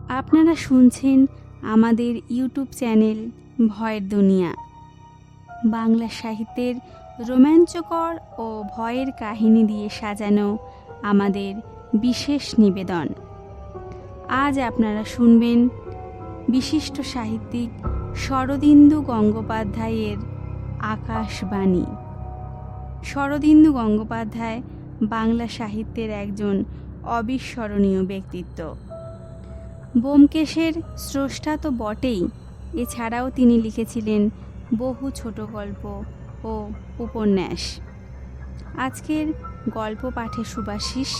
আপনারা শুনছেন আমাদের ইউটিউব চ্যানেল ভয়ের দুনিয়া। বাংলা সাহিত্যের রোমাঞ্চকর ও ভয়ের কাহিনী দিয়ে সাজানো আমাদের বিশেষ নিবেদন। আজ আপনারা শুনবেন বিশিষ্ট সাহিত্যিক শরদিন্দু গঙ্গোপাধ্যায়ের আকাশবাণী। শরদিন্দু গঙ্গোপাধ্যায় বাংলা সাহিত্যের একজন অবিস্মরণীয় ব্যক্তিত্ব। ব্যোমকেশের স্রষ্টা তো বটেই, এছাড়াও তিনি লিখেছিলেন বহু ছোট গল্প ও উপন্যাস। আজকের গল্প পাঠে সুভাষিস,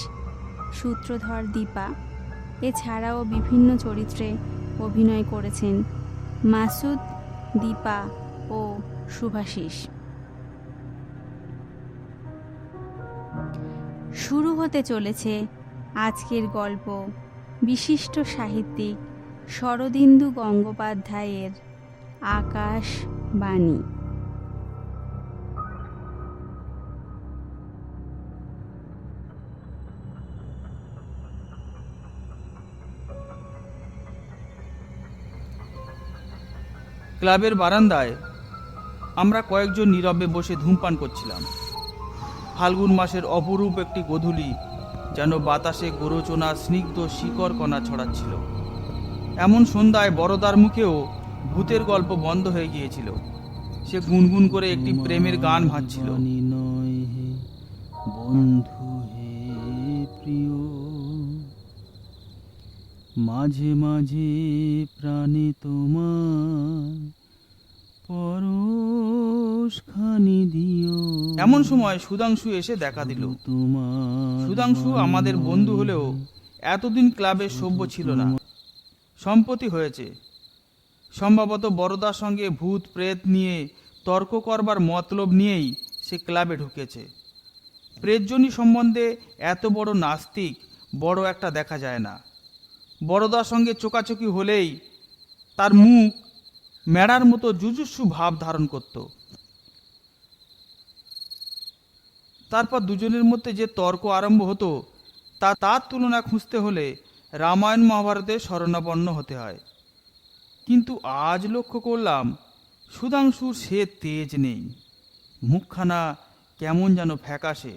সূত্রধর দীপা, এছাড়াও বিভিন্ন চরিত্রে অভিনয় করেছেন মাসুদ, দীপা ও সুভাষিস। শুরু হতে চলেছে আজকের গল্প বিশিষ্ট সাহিত্যিক শরদিন্দু গঙ্গোপাধ্যায়ের আকাশবাণী। ক্লাবের বারান্দায় আমরা কয়েকজন নীরবে বসে ধূমপান করছিলাম। ফাল্গুন মাসের অপরূপ একটি গোধূলি যেন বাতাসে গোরোচনা স্নিগ্ধ শিকড় কণা ছড়াচ্ছিল। এমন সন্ধ্যায় বড়দার মুখেও ভূতের গল্প বন্ধ হয়ে গিয়েছিল। সে গুনগুন করে একটি প্রেমের গান ভাজছিল। বন্ধু হে প্রিয়, মাঝে মাঝে প্রাণে তোমার পরশখানি দিও। এমন সময় সুধাংশু এসে দেখা দিল। সুধাংশু আমাদের বন্ধু হলেও এতদিন ক্লাবের সভ্য ছিল না। সম্প্রতি হয়েছে। সম্ভবত বড়দার সঙ্গে ভূত প্রেত নিয়ে তর্ক করবার মতলব নিয়েই সে ক্লাবে ঢুকেছে। প্রেতজনী সম্বন্ধে এত বড় নাস্তিক বড় একটা দেখা যায় না। বড়দার সঙ্গে চোকাচোকি হলেই তার মুখ মেড়ার মতো জুজুৎসু ভাব ধারণ করত। তারপর দুজনের মধ্যে যে তর্ক আরম্ভ হতো তার তুলনা খুঁজতে হলে রামায়ণ মহাভারতের শরণাপন্ন হতে হয়। কিন্তু আজ লক্ষ্য করলাম সুধাংশুর সে তেজ নেই। মুখখানা কেমন যেন ফ্যাকাশে।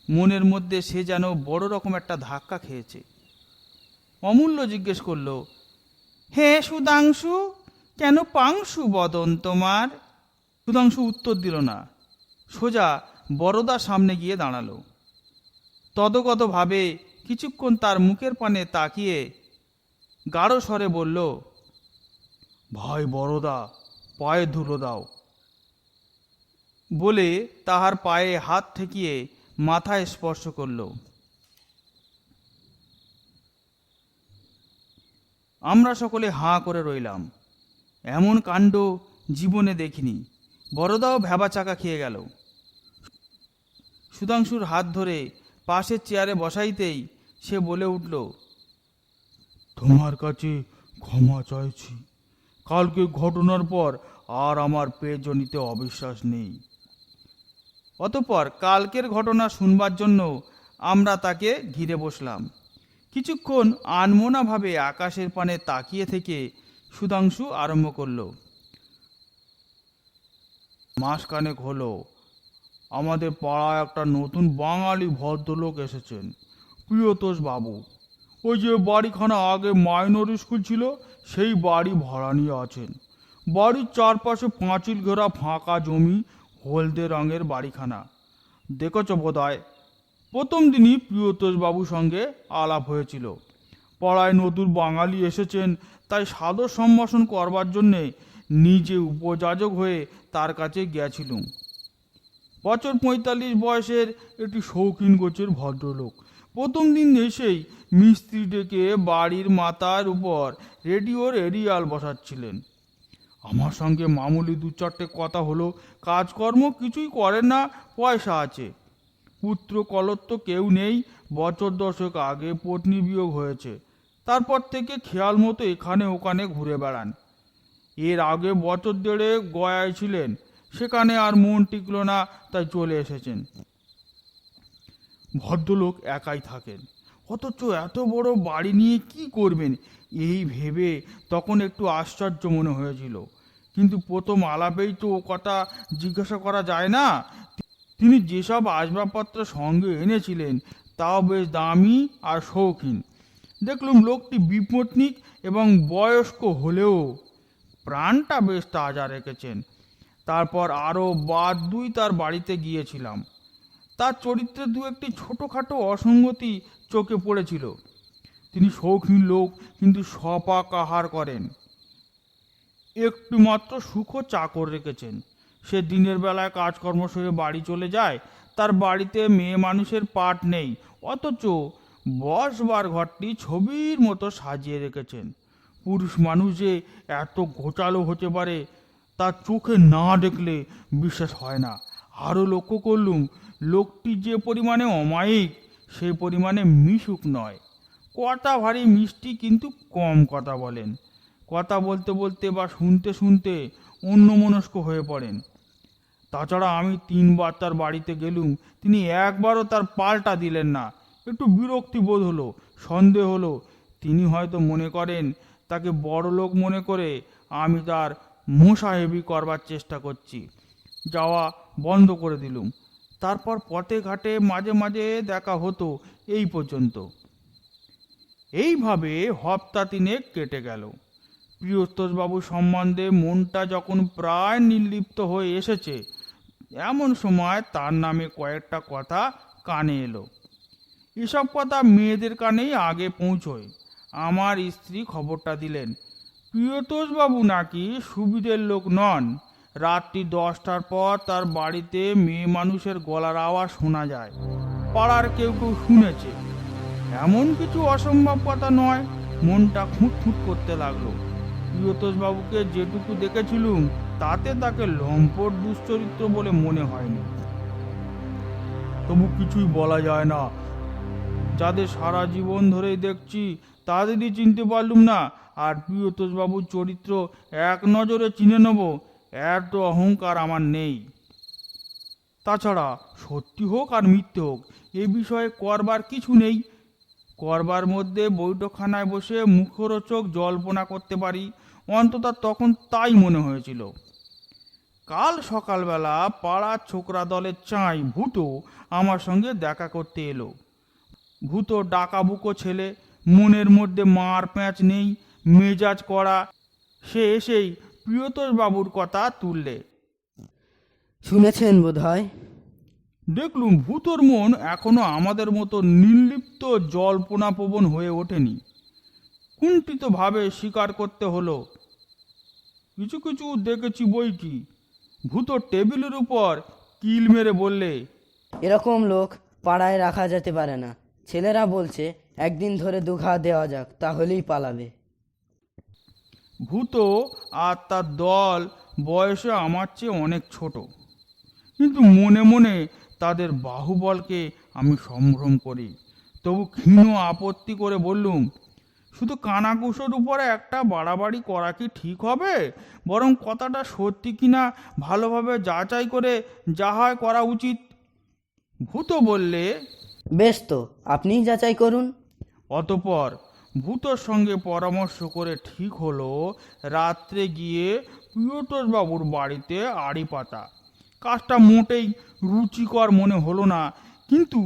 মনের মধ্যে সে যেন বড় রকম একটা ধাক্কা খেয়েছে। অমূল্য জিজ্ঞেস করল, হে সুধাংশু, কেন পাংশু বদন তোমার? সুধাংশু উত্তর দিল না, সোজা বড়দার সামনে গিয়ে দাঁড়ালো। তদগতভাবে কিছুক্ষণ তার মুখের পানে তাকিয়ে গাঢ় স্বরে বলল, ভাই বড়দা, পায়ে ধুলো দাও। বলে তাহার পায়ে হাত ঠেকিয়ে মাথায় স্পর্শ করল। আমরা সকলে হাঁ করে রইলাম। এমন কাণ্ড জীবনে দেখিনি। বড়দাও ভ্যাবা চাকা খেয়ে গেল। সুধাংশুর হাত ধরে পাশের চেয়ারে বসাইতেই সে বলে উঠল, তোমার কাছে ক্ষমা চাইছি। কালকে ঘটনার পর আর আমার প্রেতজনিতে অবিশ্বাস নেই। অতঃপর কালকের ঘটনা শুনবার জন্য আমরা তাকে ঘিরে বসলাম। কিছুক্ষণ আনমনাভাবে আকাশের পানে তাকিয়ে থেকে সুধাংশু আরম্ভ করল, মাসখানেক হলো আমাদের পাড়ায় একটা নতুন বাঙালি ভদ্রলোক এসেছেন, প্রিয়তোষ বাবু। ওই যে বাড়িখানা আগে মাইনর স্কুল ছিল সেই বাড়ি ভাড়া নিয়ে আছেন। বাড়ির চারপাশে পাঁচিল ঘেরা ফাঁকা জমি, হলদে রঙের বাড়িখানা। দেখেছ বোধহয়। প্রথম দিনই প্রিয়তোষ বাবুর সঙ্গে আলাপ হয়েছিল। পাড়ায় নতুন বাঙালি এসেছেন, তাই সাদর সম্ভাষণ করবার জন্যে নিজে উপযাজক হয়ে তার কাছে গিয়েছিলুম। বছর 45 বয়সের একটি শৌখিন গোছের ভদ্রলোক। প্রথম দিন এসেই মিস্ত্রি ডেকে বাড়ির মাথার উপর রেডিওর এরিয়াল বসাচ্ছিলেন। আমার সঙ্গে মামুলি 2-4টে কথা হলো। কাজকর্ম কিছুই করেন না, পয়সা আছে। পুত্র কলত্ব কেউ নেই। বছর 10 আগে পত্নী বিয়োগ হয়েছে। তারপর থেকে খেয়াল মতো এখানে ওখানে ঘুরে বেড়ান। এর আগে বছর 1.5 গয়ায় ছিলেন, সেখানে আর মন টিকল না, তাই চলে এসেছেন। ভদ্রলোক একাই থাকেন। অথচ এত বড় বাড়ি নিয়ে কি করবেন এই ভেবে তখন একটু আশ্চর্য মনে হয়েছিল। কিন্তু প্রথম আলাপেই তো ও কথা জিজ্ঞাসা করা যায় না। তিনি যেসব আসবাবপত্র সঙ্গে এনেছিলেন তাও বেশ দামি আর শৌখিন। দেখলুম লোকটি বিপত্নিক এবং বয়স্ক হলেও প্রাণটা বেশ তাজা রেখেছেন। তারপর আরও বাদ দুই তার বাড়িতে গিয়েছিলাম। তার চরিত্রে দু একটি ছোটোখাটো অসঙ্গতি চোখে পড়েছিল। তিনি শৌখিন লোক, কিন্তু সপাক আহার করেন। একটু মাত্র সুখ চাকর রেখেছেন। সে দিনের বেলায় কাজকর্ম সেরে বাড়ি চলে যায়। তার বাড়িতে মেয়ে মানুষের পাট নেই, অথচ বসবার ঘরটি ছবির মতো সাজিয়ে রেখেছেন। পুরুষ মানুষ যে এত গোচালো হতে পারে তার চোখে না দেখলে বিশ্বাস হয় না। আরও লক্ষ্য করলুম লোকটি যে পরিমাণে অমায়িক সেই পরিমাণে মিশুক নয়। কথা ভারী মিষ্টি, কিন্তু কম কথা বলেন। কথা বলতে বলতে বা শুনতে শুনতে অন্যমনস্ক হয়ে পড়েন। তাছাড়া আমি 3 বার তার বাড়িতে গেলুম, তিনি একবারও তার পাল্টা দিলেন না। একটু বিরক্তি বোধ হলো, সন্দেহ হলো তিনি হয়তো মনে করেন তাকে বড় লোক মনে করে আমি তার মোসাহেবি করবার চেষ্টা করছি। যাওয়া বন্ধ করে দিলুম। তারপর পথে ঘাটে মাঝে মাঝে দেখা হতো, এই পর্যন্ত। এইভাবে হপ্তা 3 কেটে গেল। প্রিয়তোষবাবু সম্বন্ধে মনটা যখন প্রায় নির্লিপ্ত হয়ে এসেছে, এমন সময় তার নামে কয়েকটা কথা কানে এলো। এসব কথা মেয়েদের কানেই আগে পৌঁছয়। আমার স্ত্রী খবরটা দিলেন, প্রিয়তোষবাবু নাকি সুবিধের লোক নন। রাত্রি 10টার পর তার বাড়িতে মেয়ে মানুষের গলার আওয়াজ শোনা যায়। পাড়ার কেউ কেউ শুনেছে। এমন কিছু অসম্ভব কথা নয়। মনটা খুঁতখুঁত করতে লাগলো। প্রিয়তোষবাবুকে যেটুকু দেখেছিলুম তাতে তাকে লম্পট দুশ্চরিত্র বলে মনে হয়নি। তবু কিছুই বলা যায় না। যাদের সারা জীবন ধরেই দেখছি তাদেরই চিনতে পারলুম না, আর প্রিয়তোষবাবুর চরিত্র এক নজরে চিনে নেব এত অহংকার আমার নেই। তাছাড়া সত্যি হোক আর মিথ্যে হোক, এ বিষয়ে করবার কিছু নেই। করবার মধ্যে বৈঠকখানায় বসে মুখরোচক জল্পনা করতে পারি, অন্তত তখন তাই মনে হয়েছিল। কাল সকালবেলা পাড়ার ছোকরা দলের চাঁই ভূতো আমার সঙ্গে দেখা করতে এলো। ভূতো ডাকাবুকো ছেলে, মনের মধ্যে মার প্যাঁচ নেই, মেজাজ কড়া। সে এসেই প্রিয়তোষবাবুর কথা তুললে। শুনেছেন বোধহয়? দেখলুম ভূতোর মন এখনো আমাদের মতো নির্লিপ্ত জল্পনাপ্রবণ হয়ে ওঠেনি। কুণ্ঠিত ভাবে স্বীকার করতে হলো, কিছু কিছু দেখেছি বই কি। ভূতো টেবিলের উপর কিল মেরে বললে, এরকম লোক পাড়ায় রাখা যেতে পারে না। ছেলেরা বলছে একদিন ধরে দুঘা দেওয়া যাক, তাহলেই পালাবে। ভূতো আর তার দল বয়সে আমার চেয়ে অনেক ছোট, কিন্তু মনে মনে তাদের বাহুবলকে আমি সম্ভ্রম করি। তবু ক্ষীণ আপত্তি করে বললুম, শুধু কানাকুশোর উপরে একটা বাড়াবাড়ি করা কি ঠিক হবে? বরং কথাটা সত্যি কিনা ভালোভাবে যাচাই করে যা হয় করা উচিত। ভূতো বললে, বেশ, তো আপনিই যাচাই করুন। অতঃপর ভূতোর সঙ্গে পরামর্শ করে ঠিক হলো রাত্রে গিয়ে প্রিয়তোষবাবুর বাড়িতে আড়ি পাতা। কাজটা মোটেই রুচিকর মনে হলো না, কিন্তু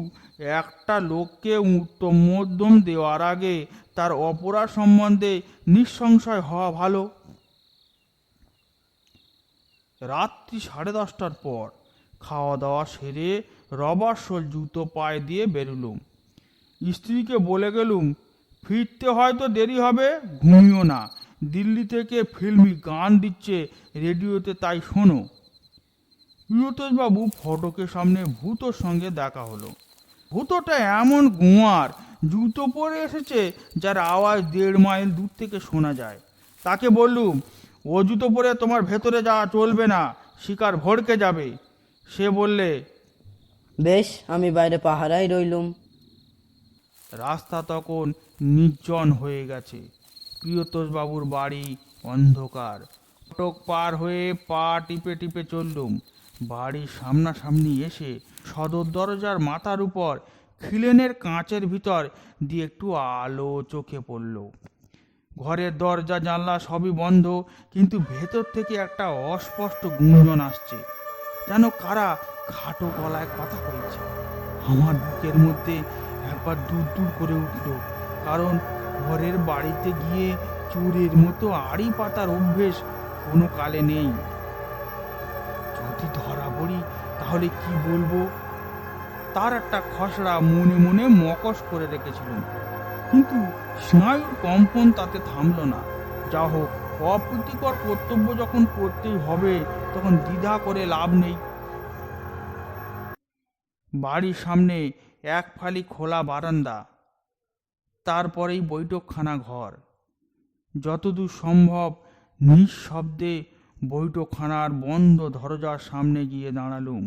একটা লোককে উত্তম মধ্যম দেওয়ার আগে তার অপরাধ সম্বন্ধে নিঃসংশয় হওয়া ভালো। রাত্রি 10:30টার পর খাওয়া দাওয়া সেরে রবারসোল জুতো পায়ে দিয়ে বেরুলুম। স্ত্রীকে বলে গেলুম, ফিরতে হয়তো দেরি হবে, ঘুমিও না। দিল্লি থেকে ফিল্মি গান দিচ্ছে রেডিওতে, তাই শোনো। প্রিয়তোষবাবু ফটকের সামনে ভূতোর সঙ্গে দেখা হলো। ভূতোটা এমন গোয়ার, জুতো পরে এসেছে যার আওয়াজ 1.5 মাইল দূর থেকে শোনা যায়। তাকে বললুম, ও জুতো পরে তোমার ভেতরে যাওয়া চলবে না, শিকার ভড়কে যাবে। সে বললে, বেশ, আমি বাইরে পাহারায় রইলুম। রাস্তা তখন নির্জন হয়ে গেছে। প্রিয়তোষবাবুর বাড়ি অন্ধকার। ফটক পার হয়ে পা টিপে টিপে চললুম। বাড়ির সামনাসামনি এসে সদর দরজার মাথার উপর খিলেনের কাঁচের ভিতর দিয়ে একটু আলো চোখে পড়ল। ঘরের দরজা জানলা সবই বন্ধ, কিন্তু ভেতর থেকে একটা অস্পষ্ট গুঞ্জন আসছে, যেন কারা খাটো গলায় কথা বলছে। আমার বুকের মধ্যে একবার দূর দূর করে উঠল, কারণ ঘরের বাড়িতে গিয়ে চোরের মতো আড়ি পাতার অভ্যেস কোনো কালে নেই। যদি ধরা পড়ি তাহলে কি বলবো, তার একটা খসড়া মনে মনে মকস করে রেখেছিলাম, কিন্তু স্নায়ুর কম্পন তাতে থামল না। যা হোক, অপ্রীতিকর কর্তব্য যখন করতেই হবে তখন দ্বিধা করে লাভ নেই। বাড়ির সামনে এক ফালি খোলা বারান্দা, তারপরেই বৈঠকখানা ঘর। যতদূর সম্ভব নিঃশব্দে বৈঠকখানার বন্ধ দরজার সামনে গিয়ে দাঁড়ালুম।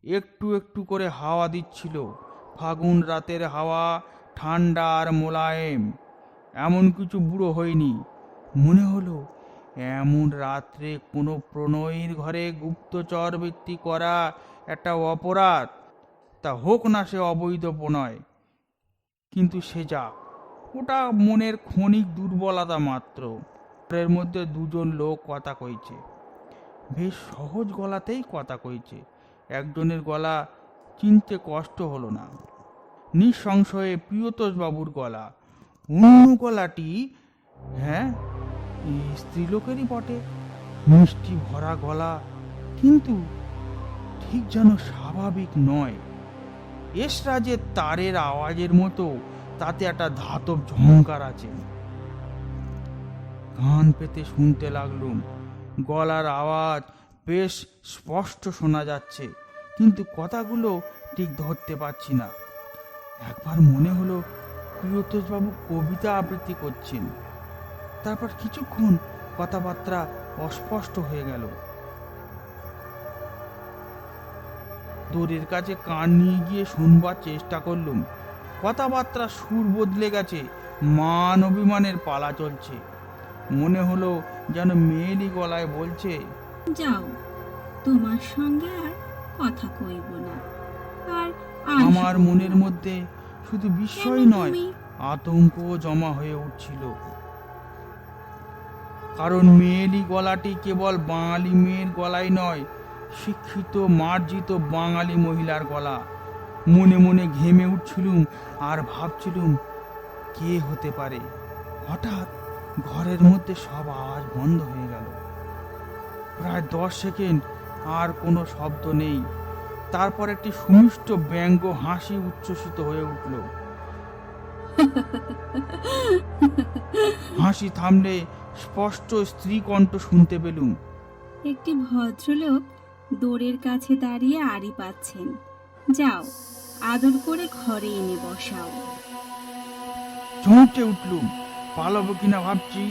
একটু একটু করে হাওয়া দিচ্ছিল, ফাগুন রাতের হাওয়া, ঠান্ডা আর মোলায়েম। এমন কিছু বুড়ো হয়নি। মনে হলো এমন রাত্রে কোনো প্রণয়ীর ঘরে গুপ্তচর বৃত্তি করা একটা অপরাধ, তা হোক না সে অবৈধ প্রণয়। কিন্তু সে যাক, ওটা মনের ক্ষণিক দুর্বলতা মাত্র। ঘরের মধ্যে দুজন লোক কথা কইছে, বেশ সহজ গলাতেই কথা কইছে। একজনের গলা চিনতে কষ্ট হলো না, নিঃসংশয়ে প্রিয়তোষ বাবুর গলা। অন্য গলাটি, হ্যাঁ, স্ত্রীলোকেরই বটে। মিষ্টি ভরা গলা, কিন্তু ঠিক যেন স্বাভাবিক নয়। এসরাজের তারের আওয়াজের মতো তাতে একটা ধাতব ঝংকার আছে। কান পেতে শুনতে লাগলুম। গলার আওয়াজ বেশ স্পষ্ট শোনা যাচ্ছে, কিন্তু কথাগুলো ঠিক ধরতে পারছি না। একবার মনে হলো প্রিয়তোষবাবু কবিতা আবৃত্তি করছেন। তারপর কিছুক্ষণ কথাবার্তা অস্পষ্ট হয়ে গেল। দড়ির কাছে কান নিয়ে গিয়ে শুনবার চেষ্টা করলুম। কথাবার্তা সুর বদলে গেছে, মান অভিমানের পালা চলছে। মনে হলো যেন মেয়েলি গলায় বলছে, যাও, তোমার সঙ্গে আর কথা কইব না। আর আমার মনের মধ্যে শুধু বিস্ময় নয়, আতঙ্ক জমা হয়ে উঠছিল। কারণ মেয়েলি গলাটি কেবল বাঙালি মেয়ের গলাই নয়, শিক্ষিত মার্জিত বাঙালি মহিলার গলা। মনে মনে ঘেমে উঠছিলুম আর ভাবছিলুম কে হতে পারে। হঠাৎ ঘরের মধ্যে সব আওয়াজ বন্ধ হয়ে গেল। প্রায় 10 সেকেন্ড আর কোনো শব্দ নেই। তারপর একটি সুমিষ্ট ব্যঙ্গ হাসি উচ্ছ্বসিত হয়ে উঠল। হাসি থামলে স্পষ্ট স্ত্রী কণ্ঠ শুনতে পেলুম। একটি ভদ্রলোক দোরের কাছে দাঁড়িয়ে আড়ি পাচ্ছেন। যাও, আদর করে ঘরে এনে বসাও। চমকে উঠলুম, পালাবো কিনা ভাবছি,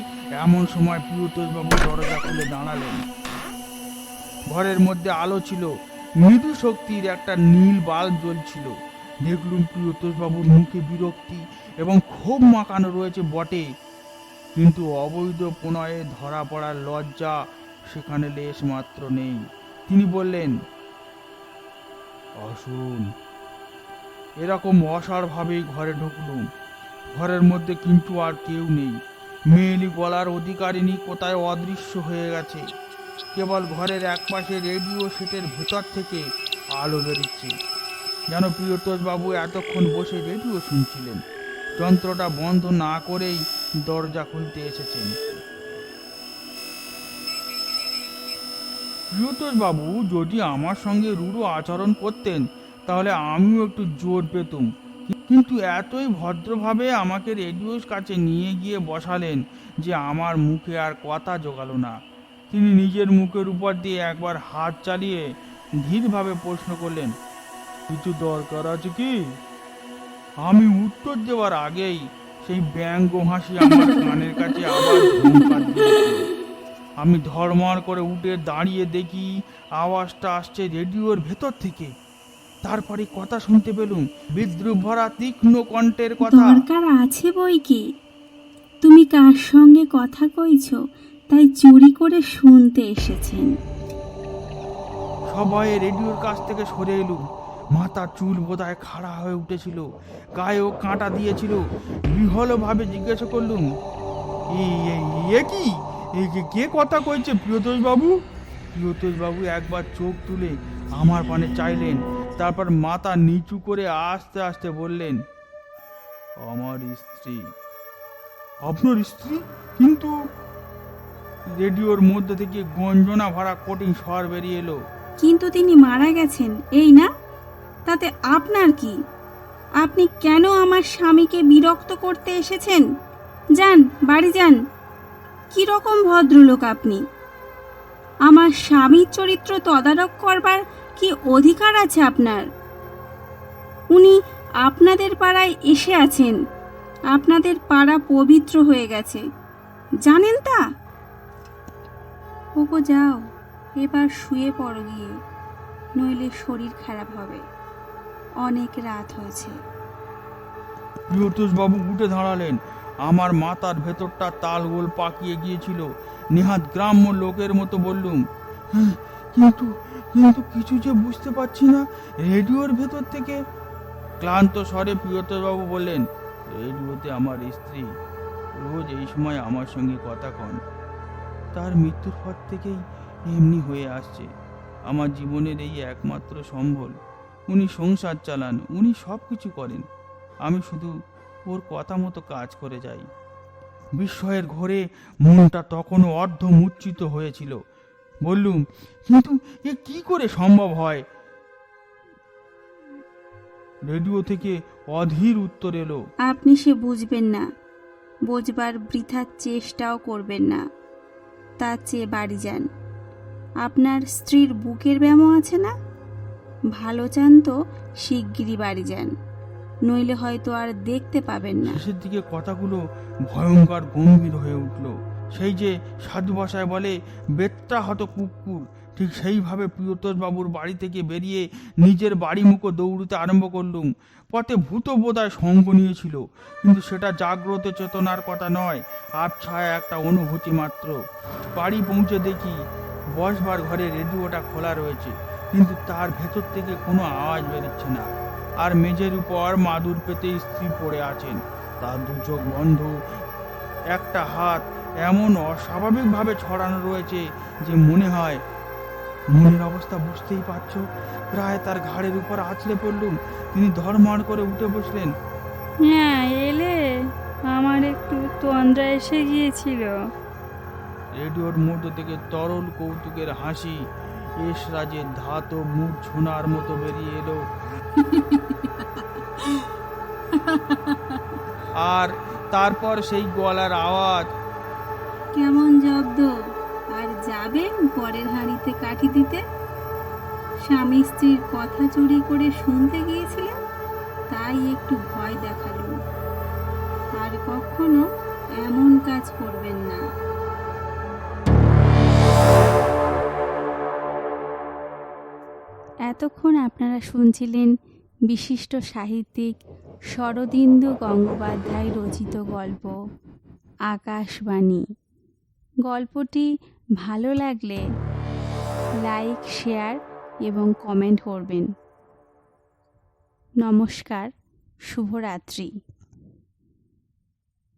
এমন সময় প্রিয়তোষবাবু দরজা খুলে দাঁড়ালেন। ঘরের মধ্যে আলো ছিল, মৃদু শক্তির একটা নীল বাল্ব জ্বলছিল। দেখলুম প্রিয়তোষবাবুর মুখে বিরক্তি এবং ক্ষোভ মাখানো রয়েছে বটে, কিন্তু অবৈধ প্রণয়ে ধরা পড়ার লজ্জা সেখানে লেশ মাত্র নেই। তিনি বললেন, আসুন। এরকম অসাড় ভাবেই ঘরে ঢুকলুম। ঘরের মধ্যে কিন্তু আর কেউ নেই। মেয়েলি গলার অধিকারিণী কোথায় অদৃশ্য হয়ে গেছে। কেবল ঘরের একপাশে রেডিও সেটের ভেতর থেকে আলো বেরিয়েছে, যেন প্রিয়তোষবাবু এতক্ষণ বসে রেডিও শুনছিলেন, যন্ত্রটা বন্ধ না করেই দরজা খুলতে এসেছেন। প্রিয়তোষবাবু যদি আমার সঙ্গে রূঢ় আচরণ করতেন তাহলে আমিও একটু জোর পেতুম, কিন্তু এতই ভদ্রভাবে আমাকে রেডিওর কাছে নিয়ে গিয়ে বসালেন যে আমার মুখে আর কথা জোগালো না। তিনি নিজের মুখের উপর দিয়ে একবার হাত চালিয়ে ধীরভাবে প্রশ্ন করলেন, কিছু দরকার আছে কি? আমি উত্তর দেওয়ার আগেই সেই ব্যঙ্গ হাসি আমার কানের কাছে আবার ঝংকার দিয়েছিল। আমি ধর্মার করে উঠে দাঁড়িয়ে দেখি আওয়াজটা আসছে রেডিওর ভেতর থেকে। তারপরে কথা শুনতে পেলুম, বিদ্রুপ ভরা তীক্ষ্ণ কণ্ঠের কথা। দরকার আছে বই কি? তুমি কার সঙ্গে কথা কইছো তাই চুরি করে শুনতে এসেছেন। সবাই রেডিওর কাছ থেকে সরে এলুম। মাথার চুল বোধহয় খাড়া হয়ে উঠেছিল, গায়েও কাঁটা দিয়েছিল। বিহ্বলভাবে জিজ্ঞাসা করলুম, এ কি, কে কথা কইছে প্রিয়তোষ বাবু? প্রিয়তোষ বাবু একবার চোখ তুলে আমার পানে চাইলেন, তারপর মাথা নিচু করে আস্তে আস্তে বললেন, আমার স্ত্রী। আপনার স্ত্রী? কিন্তু রেডিওর মধ্যে থেকে গঞ্জনা ভরা কঠিন স্বর বেরিয়ে এলো, কিন্তু তিনি মারা গেছেন, এই না? তাতে আপনার কি? আপনি কেন আমার স্বামীকে বিরক্ত করতে এসেছেন? যান, বাড়ি যান। কি রকম ভদ্রলোক আপনি? আমার স্বামীর চরিত্র তদারক করবার কি অধিকার আছে আপনার? উনি আপনাদের পাড়ায় এসে আছেন, আপনাদের পাড়া পবিত্র হয়ে গেছে, জানেন তা? ওগো যাও, এবার শুয়ে পড়ো গিয়ে, নইলে শরীর খারাপ হবে। অনেক রাত হয়েছে। প্রিয়তোষ বাবু উঠে দাঁড়ালেন। আমার মাথার ভেতরটা তালগোল পাকিয়ে গিয়েছিল। নেহাত গ্রাম্য লোকের মতো বললুম, "হ্যাঁ, কিন্তু কিন্তু কিছু যে বুঝতে পারছি না রেডিওর ভেতর থেকে।" ক্লান্ত স্বরে প্রিয়তোষ বাবু বললেন, রেডিওতে আমার স্ত্রী রোজ এই সময় আমার সঙ্গে কথা কন। তার মৃত্যুর পর থেকেই এমনি হয়ে আসছে। আমার জীবনের এই একমাত্র সম্বল। উনি সংসার চালান, উনি সব কিছু করেন, আমি শুধু ওর কথা মতো কাজ করে যাই। বিস্ময়ের ঘোরে মনটা তখনও অর্ধ মূর্ছিত হয়েছিল। বললুম, কিন্তু এ কি করে সম্ভব হয়? রেডিও থেকে অধীর উত্তর এলো, আপনি সে বুঝবেন না, বোঝবার বৃথা চেষ্টাও করবেন না। তার চেয়ে বাড়ি যান। আপনার স্ত্রীর বুকের ব্যামো আছে না? ভালো চান তো শিগগিরই বাড়ি যান, নইলে হয়তো আর দেখতে পাবেন না। শেষের দিকে কথাগুলো ভয়ঙ্কর গম্ভীর হয়ে উঠল। সেই যে সাধু ভাষায় বলে, বেত্রা হত কুকুর, ঠিক সেইভাবে প্রিয়তোষ বাবুর বাড়ি থেকে বেরিয়ে নিজের বাড়ি মুখো দৌড়তে আরম্ভ করলুম। পথে ভূত বোধহয় সঙ্গ নিয়েছিল, কিন্তু সেটা জাগ্রত চেতনার কথা নয়, আবছায়া একটা অনুভূতি মাত্র। বাড়ি পৌঁছে দেখি বসবার ঘরে রেডিওটা খোলা রয়েছে, কিন্তু তার ভেতর থেকে কোনো আওয়াজ বেরোচ্ছে না। আর মেঝের উপর মাদুর পেতে স্ত্রী পড়ে আছেন, তার দু চোখ বন্ধ, একটা হাত এমন অস্বাভাবিকভাবে ছড়ানো রয়েছে যে মনে হয়, মনের অবস্থা বুঝতেই পারছো, প্রায় তার ঘাড়ের উপর আছড়ে পড়লুম। তিনি ধড়মাড় করে উঠে বসলেন। হ্যাঁ, এলে, আমার একটু তন্দ্রা এসে গিয়েছিল। রেডিওর মধ্য থেকে তরল কৌতুকের হাসি এসরাজের ধাতব মুখ ছোনার মতো বেরিয়ে এলো। আর তারপর সেই গলার আওয়াজ, কেমন জব্দ! আর যাবেন পরের হাঁড়িতে কাঠি দিতে? স্বামী স্ত্রীর কথা চুরি করে শুনতে গিয়েছিলেন, তাই একটু ভয় দেখালুম। আর কখনো এমন কাজ করবেন না। এতক্ষণ আপনারা শুনছিলেন বিশিষ্ট সাহিত্যিক শরদিন্দু গঙ্গোপাধ্যায় রচিত গল্প আকাশবাণী। গল্পটি ভালো লাগলে লাইক, শেয়ার এবং কমেন্ট করবেন। নমস্কার, শুভরাত্রি।